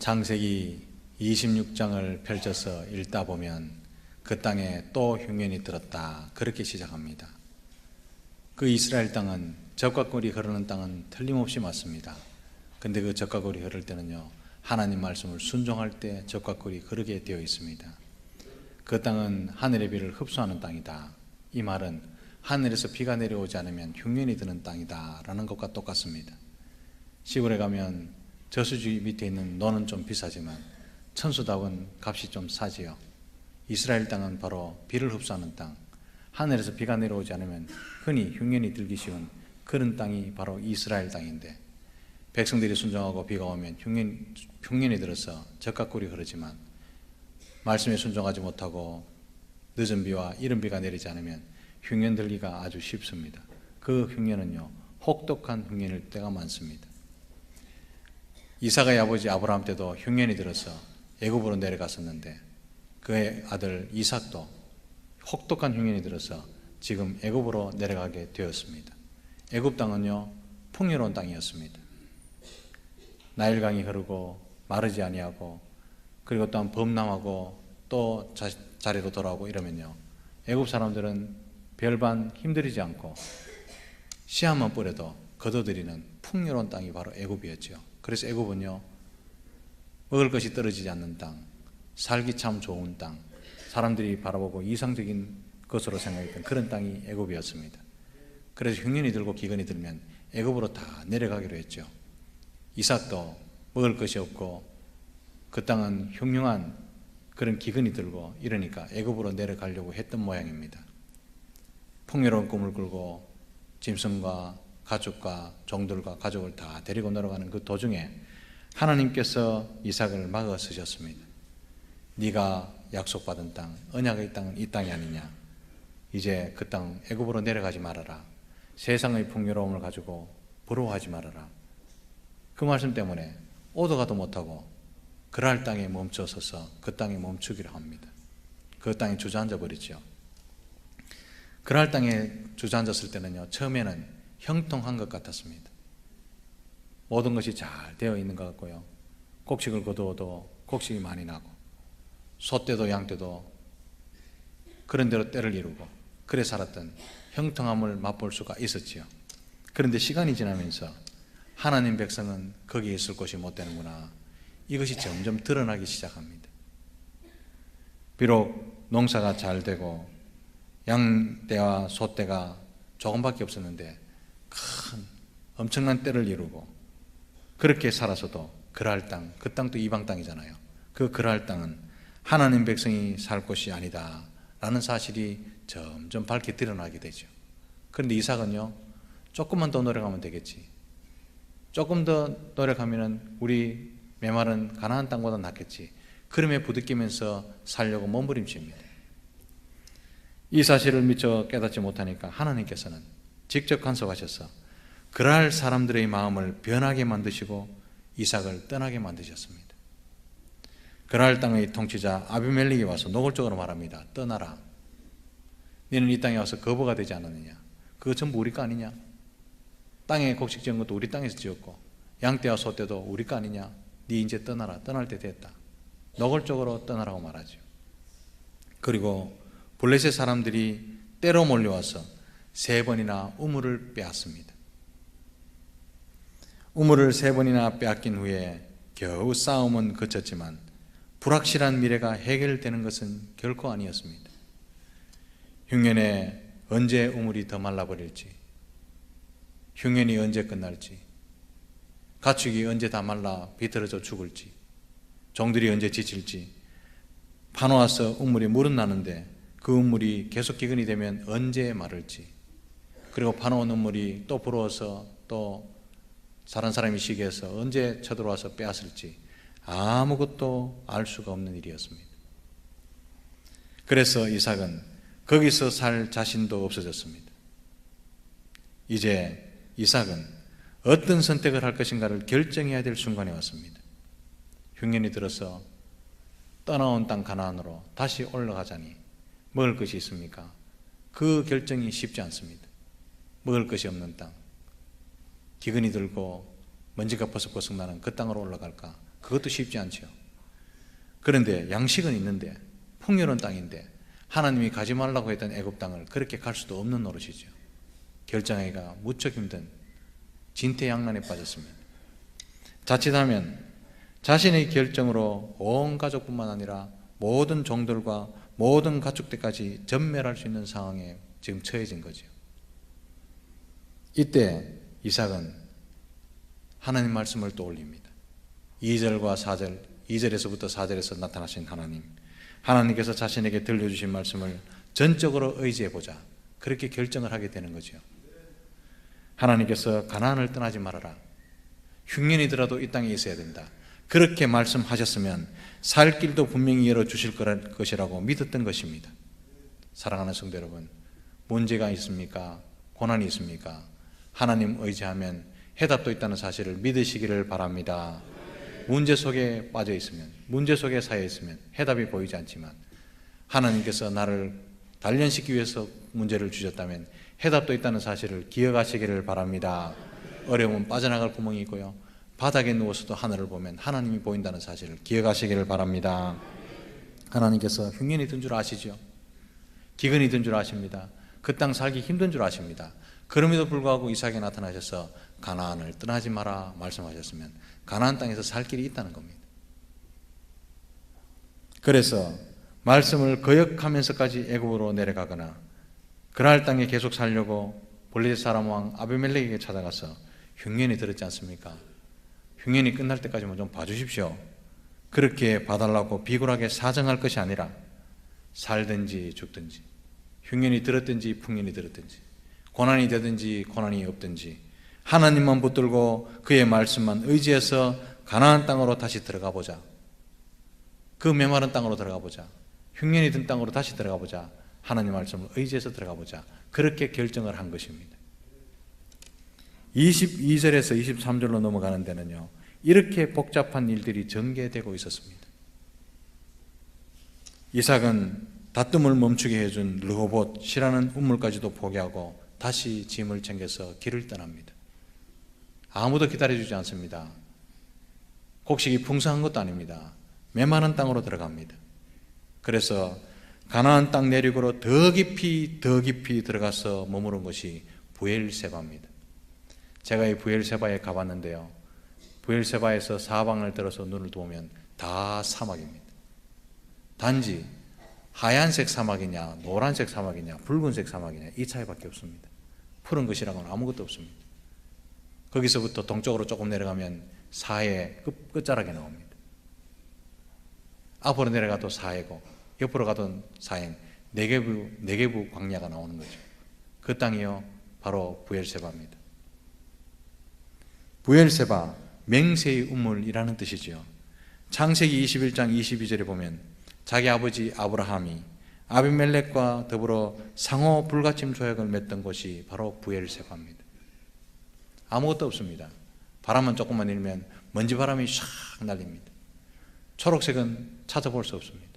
창세기 26장을 펼쳐서 읽다 보면 그 땅에 또 흉년이 들었다, 그렇게 시작합니다. 그 이스라엘 땅은 젖과 꿀이 흐르는 땅은 틀림없이 맞습니다. 근데 그 젖과 꿀이 흐를 때는요, 하나님 말씀을 순종할 때 젖과 꿀이 흐르게 되어 있습니다. 그 땅은 하늘의 비를 흡수하는 땅이다. 이 말은 하늘에서 비가 내려오지 않으면 흉년이 드는 땅이다 라는 것과 똑같습니다. 시골에 가면 저수지 밑에 있는 논은 좀 비싸지만 천수다운 값이 좀 싸지요. 이스라엘 땅은 바로 비를 흡수하는 땅, 하늘에서 비가 내려오지 않으면 흔히 흉년이 들기 쉬운 그런 땅이 바로 이스라엘 땅인데, 백성들이 순종하고 비가 오면 흉년이 들어서 젖과 꿀이 흐르지만 말씀에 순종하지 못하고 늦은 비와 이른 비가 내리지 않으면 흉년 들기가 아주 쉽습니다. 그 흉년은요, 혹독한 흉년일 때가 많습니다. 이삭의 아버지 아브라함 때도 흉년이 들어서 애굽으로 내려갔었는데 그의 아들 이삭도 혹독한 흉년이 들어서 지금 애굽으로 내려가게 되었습니다. 애굽 땅은요, 풍요로운 땅이었습니다. 나일강이 흐르고 마르지 아니하고, 그리고 또한 범람하고 또 자리로 돌아오고 이러면요, 애굽 사람들은 별반 힘들이지 않고 씨앗만 뿌려도 거둬들이는 풍요로운 땅이 바로 애굽이었죠. 그래서 애굽은요, 먹을 것이 떨어지지 않는 땅, 살기 참 좋은 땅, 사람들이 바라보고 이상적인 것으로 생각했던 그런 땅이 애굽이었습니다. 그래서 흉년이 들고 기근이 들면 애굽으로 다 내려가기로 했죠. 이삭도 먹을 것이 없고 그 땅은 흉흉한 그런 기근이 들고 이러니까 애굽으로 내려가려고 했던 모양입니다. 풍요로운 꿈을 꾸고 짐승과 가축과 종들과 가족을 다 데리고 내려가는 그 도중에 하나님께서 이삭을 막아 쓰셨습니다. 네가 약속받은 땅, 언약의 땅은 이 땅이 아니냐. 이제 그 땅 애굽으로 내려가지 말아라. 세상의 풍요로움을 가지고 부러워하지 말아라. 그 말씀 때문에 오도 가도 못하고 그랄 땅에 멈춰서서 그 땅에 멈추기로 합니다. 그 땅에 주저앉아 버리죠. 그랄 땅에 주저앉았을 때는요, 처음에는 형통한 것 같았습니다. 모든 것이 잘 되어 있는 것 같고요, 곡식을 거두어도 곡식이 많이 나고, 소떼도 양떼도 그런 대로 때를 이루고 그래 살았던 형통함을 맛볼 수가 있었지요. 그런데 시간이 지나면서 하나님 백성은 거기에 있을 곳이 못 되는구나, 이것이 점점 드러나기 시작합니다. 비록 농사가 잘 되고 양떼와 소떼가 조금밖에 없었는데 큰 엄청난 때를 이루고 그렇게 살아서도 그랄 땅, 그 땅도 이방 땅이잖아요. 그 그랄 땅은 하나님 백성이 살 곳이 아니다 라는 사실이 점점 밝게 드러나게 되죠. 그런데 이삭은요, 조금만 더 노력하면 되겠지, 조금 더 노력하면 우리 메마른 가나안 땅보다 낫겠지, 그럼에 부딪히면서 살려고 몸부림칩니다. 이 사실을 미처 깨닫지 못하니까 하나님께서는 직접 간섭하셔서 그랄 사람들의 마음을 변하게 만드시고 이삭을 떠나게 만드셨습니다. 그랄 땅의 통치자 아비멜렉이 와서 노골적으로 말합니다. 떠나라. 너는 이 땅에 와서 거부가 되지 않았느냐. 그거 전부 우리 거 아니냐. 땅에 곡식 지은 것도 우리 땅에서 지었고 양떼와 소떼도 우리 거 아니냐. 네 이제 떠나라. 떠날 때 됐다. 노골적으로 떠나라고 말하죠. 그리고 블레셋 사람들이 때로 몰려와서 3번이나 우물을 빼앗습니다. 우물을 3번이나 빼앗긴 후에 겨우 싸움은 그쳤지만 불확실한 미래가 해결되는 것은 결코 아니었습니다. 흉년에 언제 우물이 더 말라버릴지, 흉년이 언제 끝날지, 가축이 언제 다 말라 비틀어져 죽을지, 종들이 언제 지칠지, 파놓아서 우물이 물은 나는데 그 우물이 계속 기근이 되면 언제 마를지, 그리고 파놓은 우물이 또 부러워서 또 다른 사람이 쉬게 해서 언제 쳐들어와서 빼앗을지 아무것도 알 수가 없는 일이었습니다. 그래서 이삭은 거기서 살 자신도 없어졌습니다. 이제 이삭은 어떤 선택을 할 것인가를 결정해야 될 순간에 왔습니다. 흉년이 들어서 떠나온 땅 가나안으로 다시 올라가자니 먹을 것이 있습니까? 그 결정이 쉽지 않습니다. 먹을 것이 없는 땅, 기근이 들고 먼지가 버석버석 나는 그 땅으로 올라갈까? 그것도 쉽지 않죠. 그런데 양식은 있는데 풍요로운 땅인데 하나님이 가지 말라고 했던 애굽 땅을 그렇게 갈 수도 없는 노릇이죠. 결정하기가 무척 힘든 진퇴양난에 빠졌습니다. 자칫하면 자신의 결정으로 온 가족뿐만 아니라 모든 종들과 모든 가축들까지 전멸할 수 있는 상황에 지금 처해진 거죠. 이때 이삭은 하나님 말씀을 떠올립니다. 2절과 4절, 2절에서부터 4절에서 나타나신 하나님, 하나님께서 자신에게 들려주신 말씀을 전적으로 의지해보자, 그렇게 결정을 하게 되는 거죠. 하나님께서 가나안을 떠나지 말아라, 흉년이더라도 이 땅에 있어야 된다, 그렇게 말씀하셨으면 살 길도 분명히 열어주실 것이라고 믿었던 것입니다. 사랑하는 성도 여러분, 문제가 있습니까? 고난이 있습니까? 하나님 의지하면 해답도 있다는 사실을 믿으시기를 바랍니다. 문제 속에 빠져 있으면, 문제 속에 쌓여 있으면 해답이 보이지 않지만 하나님께서 나를 단련시키기 위해서 문제를 주셨다면 해답도 있다는 사실을 기억하시기를 바랍니다. 어려움은 빠져나갈 구멍이 있고요, 바닥에 누워서도 하늘을 보면 하나님이 보인다는 사실을 기억하시기를 바랍니다. 하나님께서 흉년이 든 줄 아시죠? 기근이 든 줄 아십니다. 그 땅 살기 힘든 줄 아십니다. 그럼에도 불구하고 이삭에 나타나셔서 가나안을 떠나지 마라 말씀하셨으면 가나안 땅에서 살 길이 있다는 겁니다. 그래서 말씀을 거역하면서까지 애굽으로 내려가거나 그랄 땅에 계속 살려고 블레셋 사람 왕 아비멜렉에게 찾아가서 흉년이 들었지 않습니까? 흉년이 끝날 때까지만 좀 봐주십시오. 그렇게 봐달라고 비굴하게 사정할 것이 아니라 살든지 죽든지, 흉년이 들었든지 풍년이 들었든지, 고난이 되든지 고난이 없든지 하나님만 붙들고 그의 말씀만 의지해서 가나안 땅으로 다시 들어가 보자, 그 메마른 땅으로 들어가 보자, 흉년이 든 땅으로 다시 들어가 보자, 하나님 말씀을 의지해서 들어가 보자, 그렇게 결정을 한 것입니다. 22절에서 23절로 넘어가는 데는요, 이렇게 복잡한 일들이 전개되고 있었습니다. 이삭은 다툼을 멈추게 해준 르호봇이라는 우물까지도 포기하고 다시 짐을 챙겨서 길을 떠납니다. 아무도 기다려주지 않습니다. 곡식이 풍성한 것도 아닙니다. 메마른 땅으로 들어갑니다. 그래서 가나안 땅 내륙으로 더 깊이 들어가서 머무른 것이 브엘세바입니다. 제가 이 브엘세바에 가봤는데요, 브엘세바에서 사방을 들어서 눈을 두면 다 사막입니다. 단지 하얀색 사막이냐 노란색 사막이냐 붉은색 사막이냐 이 차이밖에 없습니다. 푸른 것이라고는 아무것도 없습니다. 거기서부터 동쪽으로 조금 내려가면 사해 끝자락에 나옵니다. 앞으로 내려가도 사해고 옆으로 가던 사해는 네게부 광야가 나오는 거죠. 그 땅이요 바로 브엘세바입니다. 브엘세바, 맹세의 우물이라는 뜻이지요. 창세기 21장 22절에 보면 자기 아버지 아브라함이 아비멜렉과 더불어 상호 불가침 조약을 맺던 곳이 바로 브엘세바입니다. 아무것도 없습니다. 바람만 조금만 일면 먼지 바람이 샥 날립니다. 초록색은 찾아볼 수 없습니다.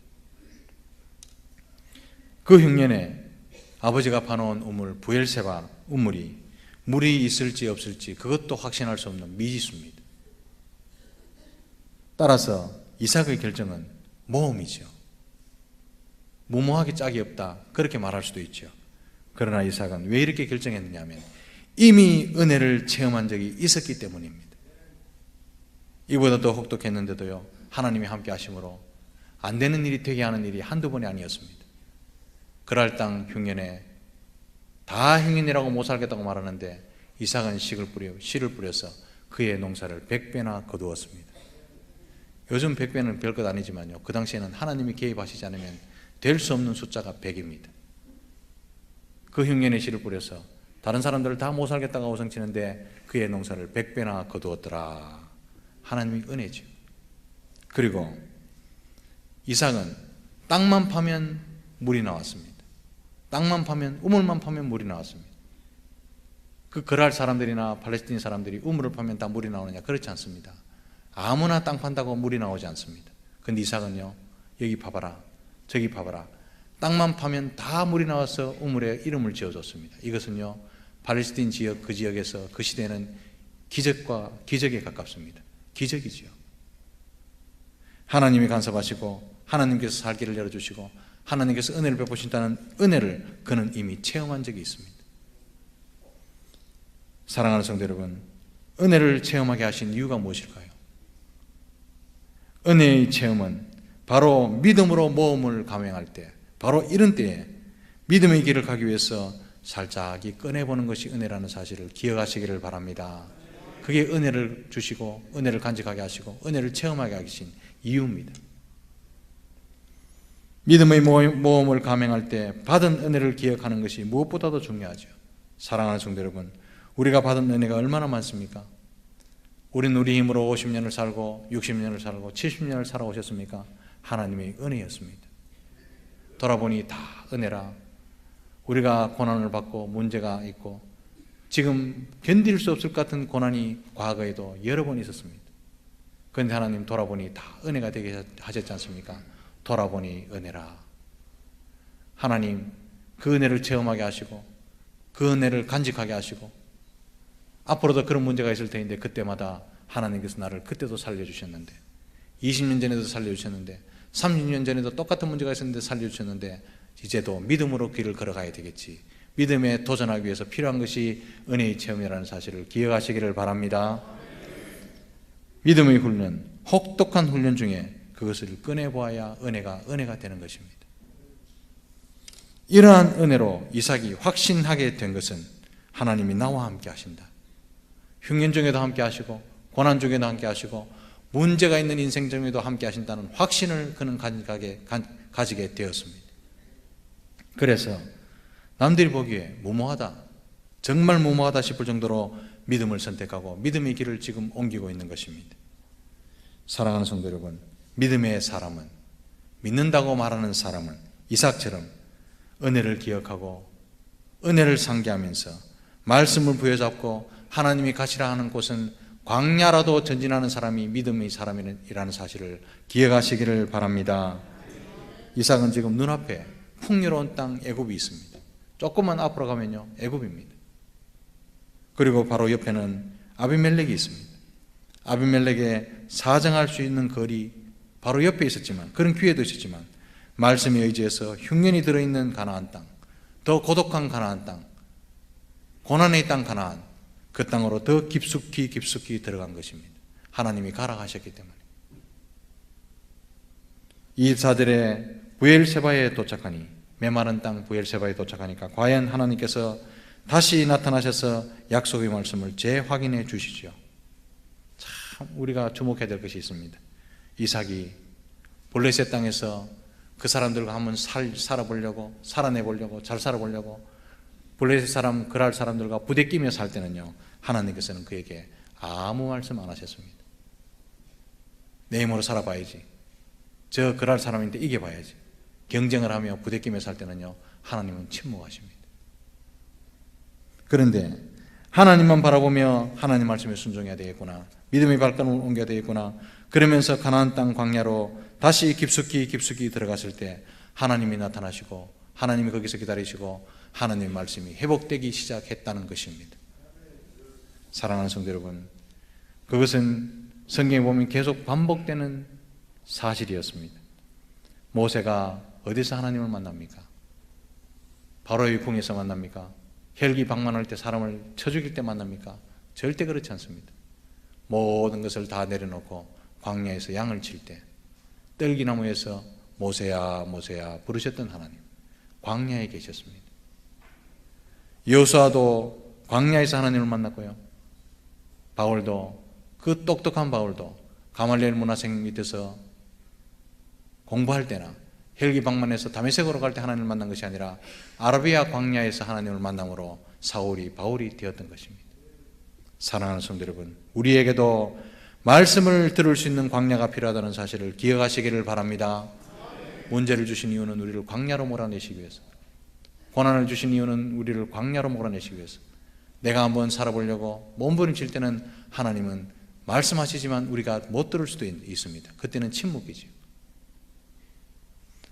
그 흉년에 아버지가 파놓은 우물 브엘세바 우물이 물이 있을지 없을지 그것도 확신할 수 없는 미지수입니다. 따라서 이삭의 결정은 모험이죠. 무모하게 짝이 없다 그렇게 말할 수도 있죠. 그러나 이삭은 왜 이렇게 결정했느냐 하면 이미 은혜를 체험한 적이 있었기 때문입니다. 이보다 더 혹독했는데도요 하나님이 함께 하심으로 안 되는 일이 되게 하는 일이 한두 번이 아니었습니다. 그랄 땅 흉년에 다 흉년이라고 못 살겠다고 말하는데 이삭은 씨를 뿌려서 그의 농사를 100배나 거두었습니다. 요즘 100배는 별것 아니지만요, 그 당시에는 하나님이 개입하시지 않으면 될 수 없는 숫자가 100입니다. 그 흉년에 씨를 뿌려서 다른 사람들을 다 못 살겠다고 호성치는데 그의 농사를 100배나 거두었더라. 하나님의 은혜죠. 그리고 이삭은 땅만 파면 물이 나왔습니다. 땅만 파면, 우물만 파면 물이 나왔습니다. 그 거랄 사람들이나 팔레스틴 사람들이 우물을 파면 다 물이 나오느냐? 그렇지 않습니다. 아무나 땅 판다고 물이 나오지 않습니다. 근데 이삭은요, 여기 봐봐라, 저기 봐봐라, 땅만 파면 다 물이 나와서 우물에 이름을 지어줬습니다. 이것은요 팔레스틴 지역, 그 지역에서 그 시대는 기적에 가깝습니다. 기적이지요. 하나님이 간섭하시고 하나님께서 살 길을 열어주시고 하나님께서 은혜를 베푸신다는 은혜를 그는 이미 체험한 적이 있습니다. 사랑하는 성도 여러분, 은혜를 체험하게 하신 이유가 무엇일까요? 은혜의 체험은 바로 믿음으로 모험을 감행할 때, 바로 이런 때에 믿음의 길을 가기 위해서 살짝이 꺼내보는 것이 은혜라는 사실을 기억하시기를 바랍니다. 그게 은혜를 주시고 은혜를 간직하게 하시고 은혜를 체험하게 하신 이유입니다. 믿음의 모험을 감행할 때 받은 은혜를 기억하는 것이 무엇보다도 중요하죠. 사랑하는 성도 여러분, 우리가 받은 은혜가 얼마나 많습니까? 우리는 우리 힘으로 50년을 살고 60년을 살고 70년을 살아오셨습니까? 하나님의 은혜였습니다. 돌아보니 다 은혜라. 우리가 고난을 받고 문제가 있고 지금 견딜 수 없을 것 같은 고난이 과거에도 여러 번 있었습니다. 그런데 하나님 돌아보니 다 은혜가 되게 하셨지 않습니까? 돌아보니 은혜라. 하나님 그 은혜를 체험하게 하시고 그 은혜를 간직하게 하시고 앞으로도 그런 문제가 있을 텐데 그때마다 하나님께서 나를 그때도 살려주셨는데 20년 전에도 살려주셨는데 30년 전에도 똑같은 문제가 있었는데 살려주셨는데 이제도 믿음으로 길을 걸어가야 되겠지. 믿음에 도전하기 위해서 필요한 것이 은혜의 체험이라는 사실을 기억하시기를 바랍니다. 믿음의 훈련, 혹독한 훈련 중에 그것을 꺼내보아야 은혜가 되는 것입니다. 이러한 은혜로 이삭이 확신하게 된 것은 하나님이 나와 함께 하신다. 흉년 중에도 함께 하시고 고난 중에도 함께 하시고 문제가 있는 인생 중에도 함께 하신다는 확신을 그는 가지게 되었습니다. 그래서 남들이 보기에 무모하다, 정말 무모하다 싶을 정도로 믿음을 선택하고 믿음의 길을 지금 옮기고 있는 것입니다. 사랑하는 성도 여러분, 믿음의 사람은, 믿는다고 말하는 사람은 이삭처럼 은혜를 기억하고 은혜를 상기하면서 말씀을 부여잡고 하나님이 가시라 하는 곳은 광야라도 전진하는 사람이 믿음의 사람이라는 사실을 기억하시기를 바랍니다. 이삭은 지금 눈앞에 풍요로운 땅 애굽이 있습니다. 조금만 앞으로 가면요 애굽입니다. 그리고 바로 옆에는 아비멜렉이 있습니다. 아비멜렉에 사정할 수 있는 거리 바로 옆에 있었지만, 그런 기회도 있었지만 말씀에 의지해서 흉년이 들어있는 가나안 땅, 더 고독한 가나안 땅, 고난의 땅 가나안, 그 땅으로 더 깊숙이 들어간 것입니다. 하나님이 가라 하셨기 때문에. 이 자들의 부엘세바에 도착하니, 메마른 땅 부엘세바에 도착하니까 과연 하나님께서 다시 나타나셔서 약속의 말씀을 재확인해 주시죠. 참 우리가 주목해야 될 것이 있습니다. 이삭이 블레셋 땅에서 그 사람들과 한번 살아보려고, 살아내보려고, 잘 살아보려고 블레셋 사람, 그랄 사람들과 부대끼며 살 때는요, 하나님께서는 그에게 아무 말씀 안 하셨습니다. 내 힘으로 살아봐야지, 저 그랄 사람인데 이겨봐야지, 경쟁을 하며 부대끼며 살 때는요, 하나님은 침묵하십니다. 그런데 하나님만 바라보며 하나님 말씀에 순종해야 되겠구나, 믿음의 발걸음을 옮겨야 되겠구나, 그러면서 가나안 땅 광야로 다시 깊숙이 들어갔을 때 하나님이 나타나시고 하나님이 거기서 기다리시고 하나님의 말씀이 회복되기 시작했다는 것입니다. 사랑하는 성도 여러분, 그것은 성경에 보면 계속 반복되는 사실이었습니다. 모세가 어디서 하나님을 만납니까? 바로의 궁에서 만납니까? 혈기 방만할 때 사람을 쳐 죽일 때 만납니까? 절대 그렇지 않습니다. 모든 것을 다 내려놓고 광야에서 양을 칠 때 떨기나무에서 모세야 모세야 부르셨던 하나님, 광야에 계셨습니다. 여호수아도 광야에서 하나님을 만났고요, 바울도, 그 똑똑한 바울도 가말리엘 문화생 밑에서 공부할 때나 혈기방만해서 다메섹으로 갈 때 하나님을 만난 것이 아니라 아라비아 광야에서 하나님을 만남으로 사울이 바울이 되었던 것입니다. 사랑하는 성도 여러분, 우리에게도 말씀을 들을 수 있는 광야가 필요하다는 사실을 기억하시기를 바랍니다. 문제를 주신 이유는 우리를 광야로 몰아내시기 위해서, 고난을 주신 이유는 우리를 광야로 몰아내시기 위해서. 내가 한번 살아보려고 몸부림칠 때는 하나님은 말씀하시지만 우리가 못 들을 수도 있습니다. 그때는 침묵이죠.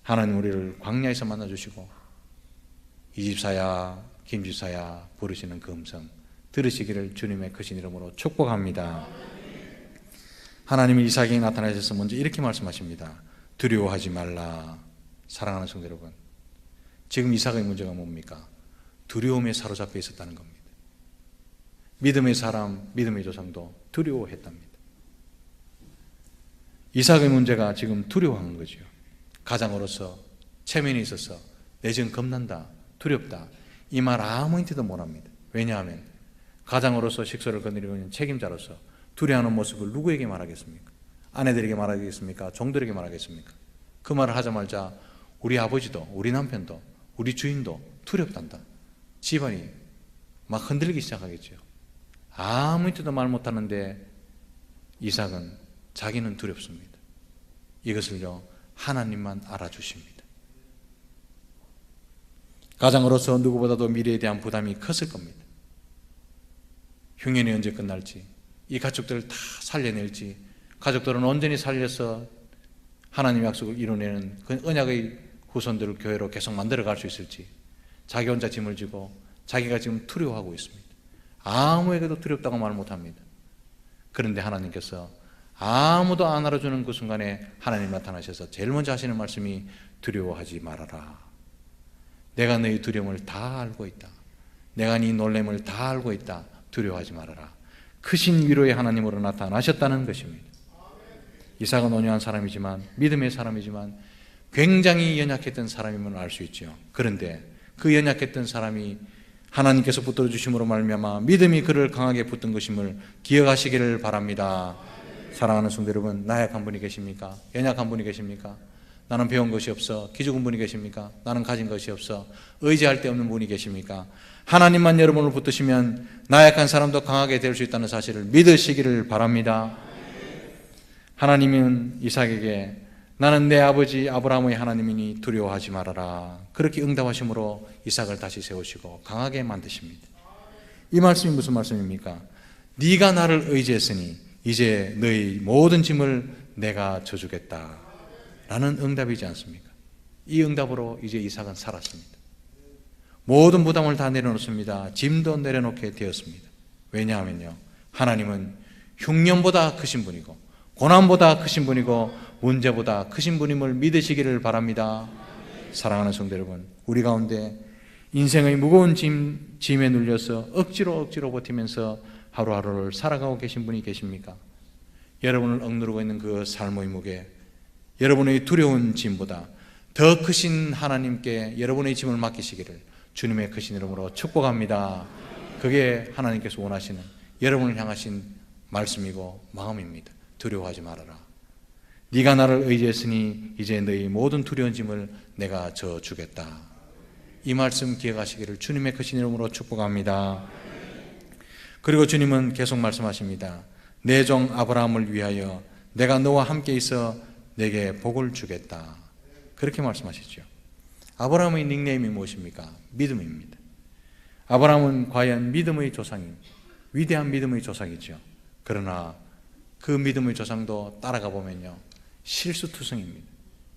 하나님 우리를 광야에서 만나주시고 이 집사야 김 집사야 부르시는 그 음성 들으시기를 주님의 크신 이름으로 축복합니다. 하나님이 이삭에게 나타나셔서 먼저 이렇게 말씀하십니다. 두려워하지 말라. 사랑하는 성도 여러분, 지금 이삭의 문제가 뭡니까? 두려움에 사로잡혀 있었다는 겁니다. 믿음의 사람, 믿음의 조상도 두려워했답니다. 이삭의 문제가 지금 두려워한 거죠. 가장으로서 체면이 있어서 내 지금 겁난다, 두렵다, 이 말 아무 힌트도 못합니다. 왜냐하면 가장으로서 식소를 거느리고 있는 책임자로서 두려워하는 모습을 누구에게 말하겠습니까? 아내들에게 말하겠습니까? 종들에게 말하겠습니까? 그 말을 하자마자 우리 아버지도, 우리 남편도, 우리 주인도 두렵단다. 집안이 막 흔들리기 시작하겠죠. 아무 힌트도 말 못하는데 이삭은 자기는 두렵습니다. 이것을요, 하나님만 알아주십니다. 가장으로서 누구보다도 미래에 대한 부담이 컸을 겁니다. 흉년이 언제 끝날지, 이 가족들을 다 살려낼지, 가족들은 온전히 살려서 하나님의 약속을 이루내는 그 언약의 후손들을 교회로 계속 만들어갈 수 있을지, 자기 혼자 짐을 지고 자기가 지금 두려워하고 있습니다. 아무에게도 두렵다고 말 못합니다. 그런데 하나님께서 아무도 안 알아주는 그 순간에 하나님 나타나셔서 제일 먼저 하시는 말씀이 두려워하지 말아라. 내가 너희 두려움을 다 알고 있다. 내가 네 놀램을 다 알고 있다. 두려워하지 말아라. 크신 위로의 하나님으로 나타나셨다는 것입니다. 이삭은 온유한 사람이지만, 믿음의 사람이지만 굉장히 연약했던 사람임을 알 수 있죠. 그런데 그 연약했던 사람이 하나님께서 붙들어 주심으로 말미암아 믿음이 그를 강하게 붙든 것임을 기억하시기를 바랍니다. 사랑하는 성도 여러분, 나약한 분이 계십니까? 연약한 분이 계십니까? 나는 배운 것이 없어 기죽은 분이 계십니까? 나는 가진 것이 없어 의지할 데 없는 분이 계십니까? 하나님만 여러분을 붙드시면 나약한 사람도 강하게 될 수 있다는 사실을 믿으시기를 바랍니다. 하나님은 이삭에게 나는 내 아버지 아브라함의 하나님이니 두려워하지 말아라. 그렇게 응답하심으로 이삭을 다시 세우시고 강하게 만드십니다. 이 말씀이 무슨 말씀입니까? 네가 나를 의지했으니 이제 너희 모든 짐을 내가 져주겠다 라는 응답이지 않습니까? 이 응답으로 이제 이삭은 살았습니다. 모든 부담을 다 내려놓습니다. 짐도 내려놓게 되었습니다. 왜냐하면요, 하나님은 흉년보다 크신 분이고 고난보다 크신 분이고 문제보다 크신 분임을 믿으시기를 바랍니다. 사랑하는 성도 여러분, 우리 가운데 인생의 무거운 짐에 눌려서 억지로 버티면서 하루하루를 살아가고 계신 분이 계십니까? 여러분을 억누르고 있는 그 삶의 무게, 여러분의 두려운 짐보다 더 크신 하나님께 여러분의 짐을 맡기시기를 주님의 크신 이름으로 축복합니다. 그게 하나님께서 원하시는 여러분을 향하신 말씀이고 마음입니다. 두려워하지 말아라. 네가 나를 의지했으니 이제 너희 모든 두려운 짐을 내가 져주겠다. 이 말씀 기억하시기를 주님의 크신 이름으로 축복합니다. 그리고 주님은 계속 말씀하십니다. 내 종 아브라함을 위하여 내가 너와 함께 있어 내게 복을 주겠다. 그렇게 말씀하시죠. 아브라함의 닉네임이 무엇입니까? 믿음입니다. 아브라함은 과연 믿음의 조상인, 위대한 믿음의 조상이죠. 그러나 그 믿음의 조상도 따라가 보면요, 실수투성입니다.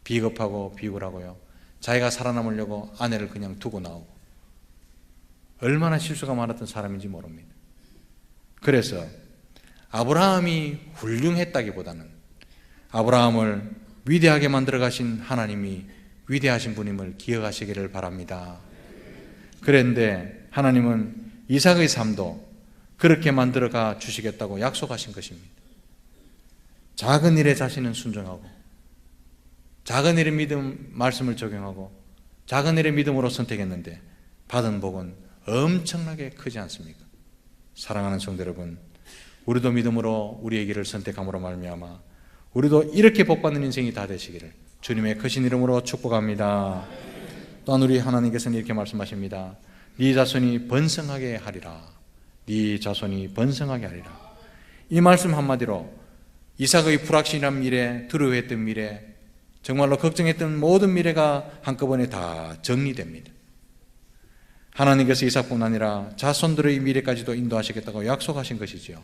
비겁하고 비굴하고요, 자기가 살아남으려고 아내를 그냥 두고 나오고, 얼마나 실수가 많았던 사람인지 모릅니다. 그래서 아브라함이 훌륭했다기보다는 아브라함을 위대하게 만들어 가신 하나님이 위대하신 분임을 기억하시기를 바랍니다. 그런데 하나님은 이삭의 삶도 그렇게 만들어가 주시겠다고 약속하신 것입니다. 작은 일에 자신은 순종하고, 작은 일의 믿음 말씀을 적용하고, 작은 일의 믿음으로 선택했는데 받은 복은 엄청나게 크지 않습니까? 사랑하는 성도 여러분, 우리도 믿음으로 우리의 길을 선택함으로 말미암아 우리도 이렇게 복받는 인생이 다 되시기를 주님의 크신 이름으로 축복합니다. 또한 우리 하나님께서는 이렇게 말씀하십니다. 네 자손이 번성하게 하리라. 네 자손이 번성하게 하리라. 이 말씀 한마디로 이삭의 불확실한 미래, 두려워했던 미래, 정말로 걱정했던 모든 미래가 한꺼번에 다 정리됩니다. 하나님께서 이삭뿐 아니라 자손들의 미래까지도 인도하시겠다고 약속하신 것이지요.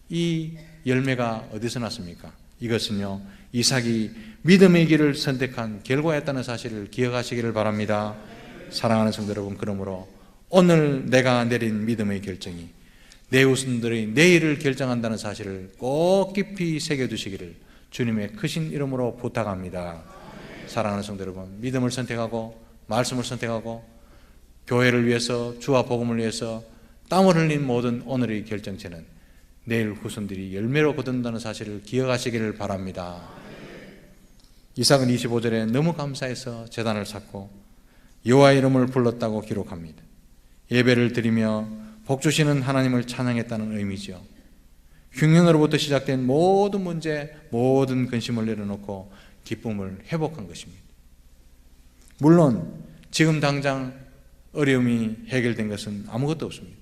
이 열매가 어디서 났습니까? 이것은요, 이삭이 믿음의 길을 선택한 결과였다는 사실을 기억하시기를 바랍니다. 사랑하는 성도 여러분, 그러므로 오늘 내가 내린 믿음의 결정이 내 후손들의 내일을 결정한다는 사실을 꼭 깊이 새겨두시기를 주님의 크신 이름으로 부탁합니다. 사랑하는 성도 여러분, 믿음을 선택하고 말씀을 선택하고 교회를 위해서, 주와 복음을 위해서 땀을 흘린 모든 오늘의 결정체는 내일 후손들이 열매로 거둔다는 사실을 기억하시기를 바랍니다. 이삭은 25절에 너무 감사해서 제단을 쌓고 여호와의 이름을 불렀다고 기록합니다. 예배를 드리며 복 주시는 하나님을 찬양했다는 의미죠. 흉년으로부터 시작된 모든 문제, 모든 근심을 내려놓고 기쁨을 회복한 것입니다. 물론 지금 당장 어려움이 해결된 것은 아무것도 없습니다.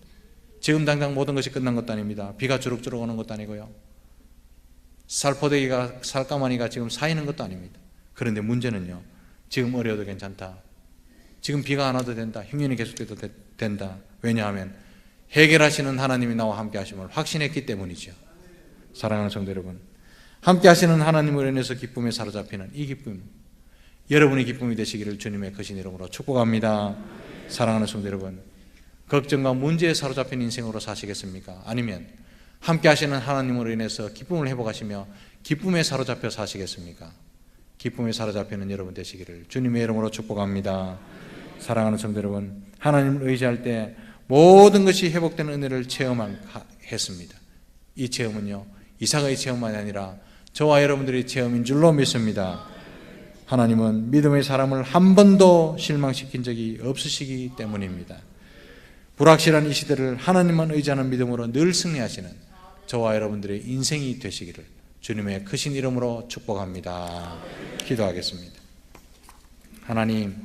지금 당장 모든 것이 끝난 것도 아닙니다. 비가 주룩주룩 오는 것도 아니고요. 살포대기가, 살가마니가 지금 쌓이는 것도 아닙니다. 그런데 문제는요, 지금 어려워도 괜찮다, 지금 비가 안 와도 된다, 흉년이 계속돼도 된다. 왜냐하면 해결하시는 하나님이 나와 함께 하심을 확신했기 때문이죠. 사랑하는 성도 여러분, 함께 하시는 하나님을 인해서 기쁨에 사로잡히는 이 기쁨, 여러분의 기쁨이 되시기를 주님의 크신 이름으로 축복합니다. 사랑하는 성도 여러분, 걱정과 문제에 사로잡힌 인생으로 사시겠습니까? 아니면 함께 하시는 하나님으로 인해서 기쁨을 회복하시며 기쁨에 사로잡혀 사시겠습니까? 기쁨에 사로잡히는 여러분 되시기를 주님의 이름으로 축복합니다. 사랑하는 성도 여러분, 하나님을 의지할 때 모든 것이 회복되는 은혜를 체험했습니다. 이 체험은요, 이삭의 체험만이 아니라 저와 여러분들의 체험인 줄로 믿습니다. 하나님은 믿음의 사람을 한 번도 실망시킨 적이 없으시기 때문입니다. 불확실한 이 시대를 하나님만 의지하는 믿음으로 늘 승리하시는 저와 여러분들의 인생이 되시기를 주님의 크신 이름으로 축복합니다. 기도하겠습니다. 하나님,